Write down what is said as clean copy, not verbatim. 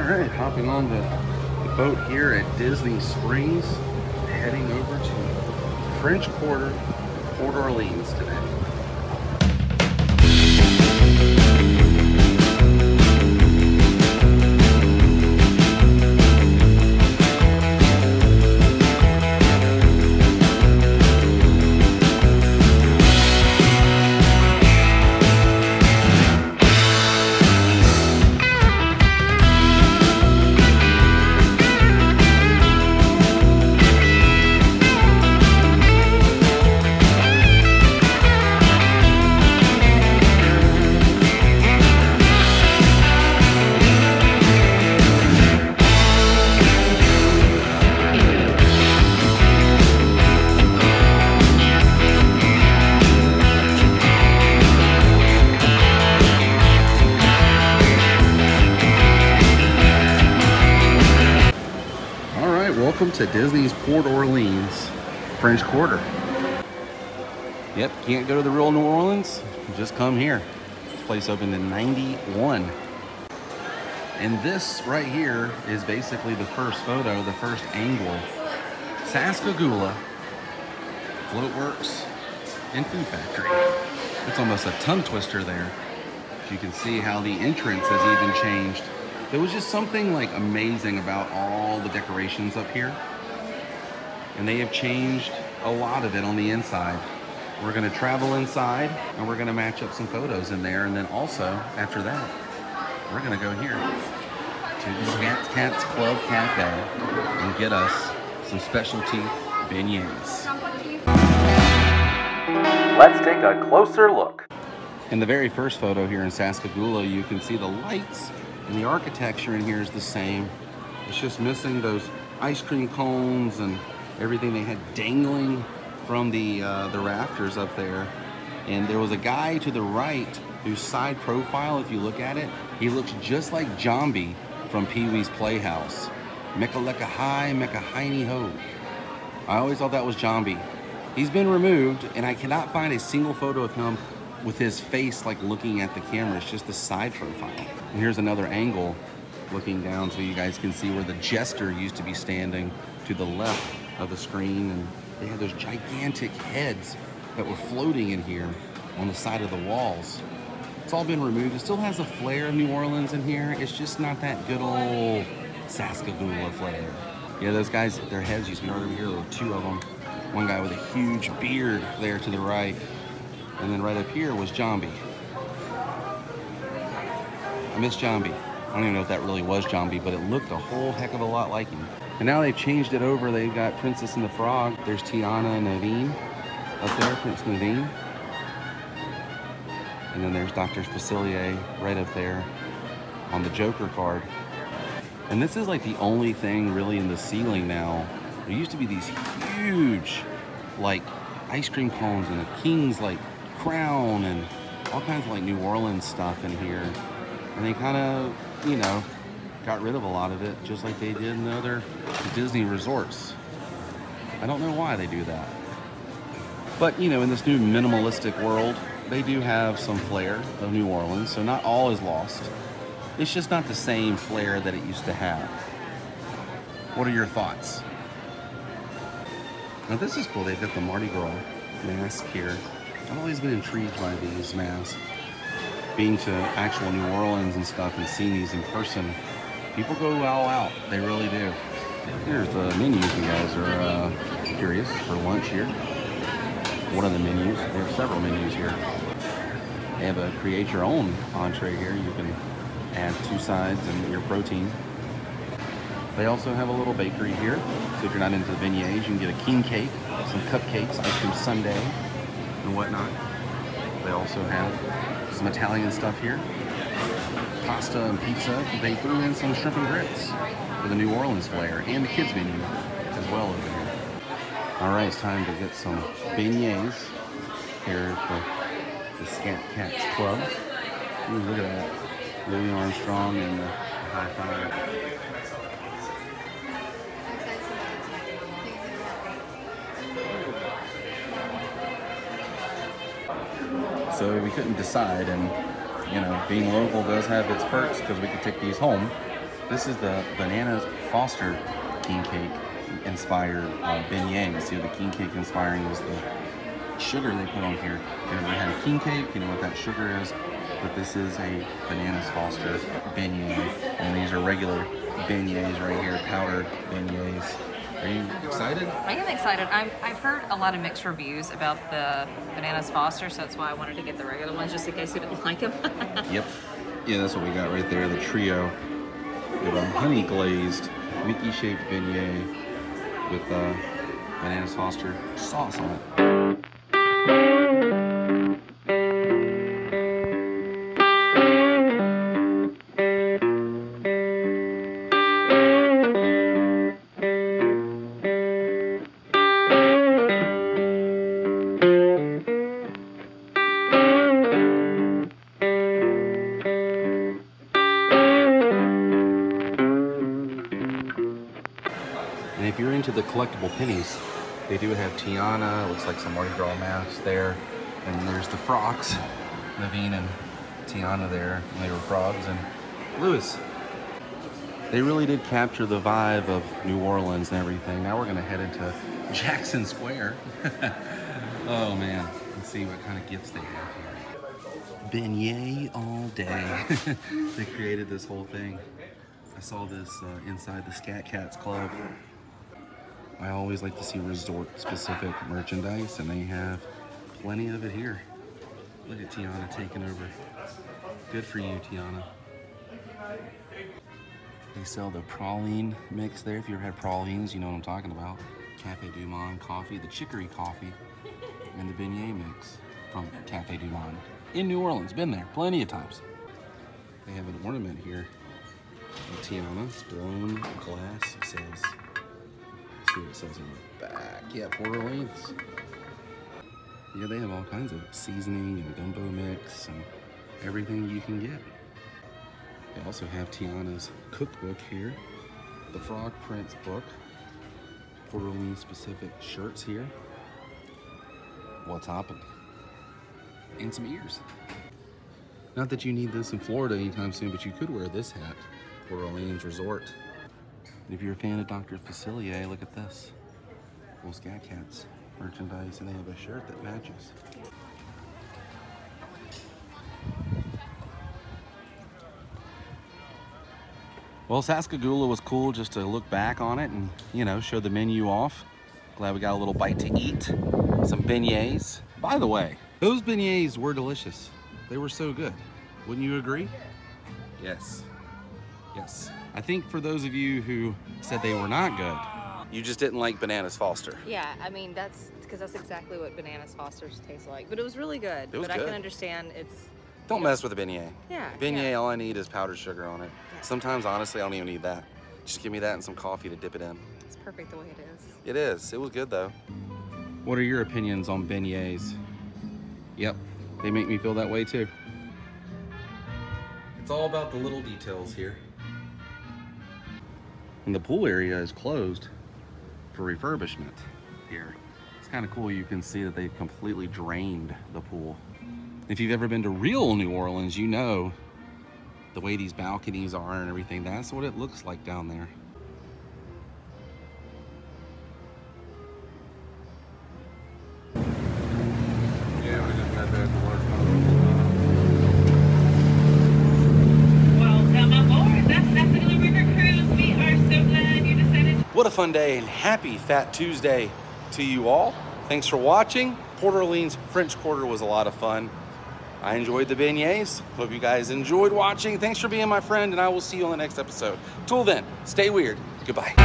right, hopping on the boat here at Disney Springs, heading over to French Quarter, Port Orleans today. Welcome to Disney's Port Orleans, French Quarter. Yep, can't go to the real New Orleans, just come here. This place opened in '91. And this right here is basically the first photo, the first angle. Sascagoula, Floatworks, and Food Factory. It's almost a tongue twister there. You can see how the entrance has even changed. There was just something like amazing about all the decorations up here. And they have changed a lot of it on the inside. We're gonna travel inside and we're gonna match up some photos in there. And then also, after that, we're gonna go here to the Scat Cats Club Cafe and get us some specialty beignets. Let's take a closer look. In the very first photo here in Sascagoula, you can see the lights. And the architecture in here is the same. It's just missing those ice cream cones and everything they had dangling from the rafters up there. And there was a guy to the right whose side profile, if you look at it, he looks just like Jambi from Pee-wee's Playhouse. Mecca-lecca hi, mecca-hiney ho. I always thought that was Jambi. He's been removed, and I cannot find a single photo of him with his face like looking at the camera. It's just the side profile. And here's another angle looking down so you guys can see where the jester used to be standing to the left of the screen. And they had those gigantic heads that were floating in here on the side of the walls. It's all been removed. It still has a flair of New Orleans in here. It's just not that good old Sascagoula flair. Yeah, those guys, their heads used to be right over here. There were two of them. One guy with a huge beard there to the right. And then right up here was Jambi. I miss Jambi. I don't even know if that really was Jambi, but it looked a whole heck of a lot like him. And now they've changed it over. They've got Princess and the Frog. There's Tiana and Naveen up there, Prince Naveen. And then there's Dr. Facilier right up there on the Joker card. And this is like the only thing really in the ceiling now. There used to be these huge, like, ice cream cones and a king's, like, crown and all kinds of like New Orleans stuff in here, and they kind of, you know, got rid of a lot of it just like they did in the other Disney resorts. I don't know why they do that, but you know, in this new minimalistic world, they do have some flair of New Orleans, so not all is lost. It's just not the same flair that it used to have. What are your thoughts? Now this is cool. They've got the Mardi Gras mask here. I've always been intrigued by these masks. Being to actual New Orleans and stuff and seeing these in person, people go all out. They really do. Here's the menus you guys are curious for lunch here. One of the menus. They have several menus here. They have a create your own entree here. You can add two sides and your protein. They also have a little bakery here. So if you're not into the beignets, you can get a king cake, some cupcakes, ice cream sundae, and whatnot. They also have some Italian stuff here. Pasta and pizza. They threw in some shrimp and grits with a New Orleans flair, and the kids menu as well over here. All right, it's time to get some beignets here at the Scat Cats Club. Ooh, look at that. Louis Armstrong and the high five. So we couldn't decide, and you know, being local does have its perks because we could take these home This is the Banana Foster king cake inspired beignets. You know, the king cake inspiring is the sugar they put on here. If you ever had a king cake, you know what that sugar is. But this is a Bananas Foster beignet, and these are regular beignets right here, powdered beignets. Are you excited? I am excited. I've heard a lot of mixed reviews about the Bananas Foster, so that's why I wanted to get the regular ones, just in case you didn't like them. Yep. Yeah, that's what we got right there, the trio. We have a honey glazed, Mickey shaped beignet with Bananas Foster sauce on it. And if you're into the collectible pennies, they do have Tiana, looks like some Mardi Gras masks there. And there's the frogs, Naveen and Tiana there, and they were frogs. And Lewis, they really did capture the vibe of New Orleans and everything. Now we're gonna head into Jackson Square. Oh man, let's see what kind of gifts they have here. Beignet all day. They created this whole thing. I saw this inside the Scat Cats Club. I always like to see resort-specific merchandise, and they have plenty of it here. Look at Tiana taking over. Good for you, Tiana. They sell the praline mix there. If you ever had pralines, you know what I'm talking about. Cafe Du Monde coffee, the chicory coffee, and the beignet mix from Cafe Du Monde. In New Orleans, been there plenty of times. They have an ornament here. Tiana, it's blown glass, it says. Let's see what it says on the back. Yeah, Port Orleans. Yeah, they have all kinds of seasoning and gumbo mix and everything you can get. They also have Tiana's cookbook here, the Frog Prince book, Port Orleans specific shirts here. What's happened? And some ears. Not that you need this in Florida anytime soon, but you could wear this hat. Port Orleans Resort. And if you're a fan of Dr. Facilier, look at this. Little Scat Cats merchandise, and they have a shirt that matches. Well, Sascagoula was cool just to look back on it and, you know, show the menu off. Glad we got a little bite to eat. Some beignets. By the way, those beignets were delicious. They were so good. Wouldn't you agree? Yes. Yes. I think for those of you who said they were not good, you just didn't like Bananas Foster. Yeah, I mean, that's because that's exactly what Bananas Foster's taste like. But it was really good. It was but good. I can understand it's... Don't mess with a beignet. Yeah. Beignet, yeah. all I need is powdered sugar on it. Yeah. Sometimes, honestly, I don't even need that. Just give me that and some coffee to dip it in. It's perfect the way it is. It is. It was good, though. What are your opinions on beignets? Yep, they make me feel that way, too. It's all about the little details here. And the pool area is closed for refurbishment here. It's kind of cool. You can see that they've completely drained the pool. If you've ever been to real New Orleans, you know the way these balconies are and everything. That's what it looks like down there. Yeah, we just got that to work. Welcome aboard the Sassagoula River Cruise. We are so glad you decided. What a fun day, and happy Fat Tuesday to you all. Thanks for watching. Port Orleans French Quarter was a lot of fun. I enjoyed the beignets. Hope you guys enjoyed watching. Thanks for being my friend, and I will see you on the next episode. Till then, stay weird. Goodbye.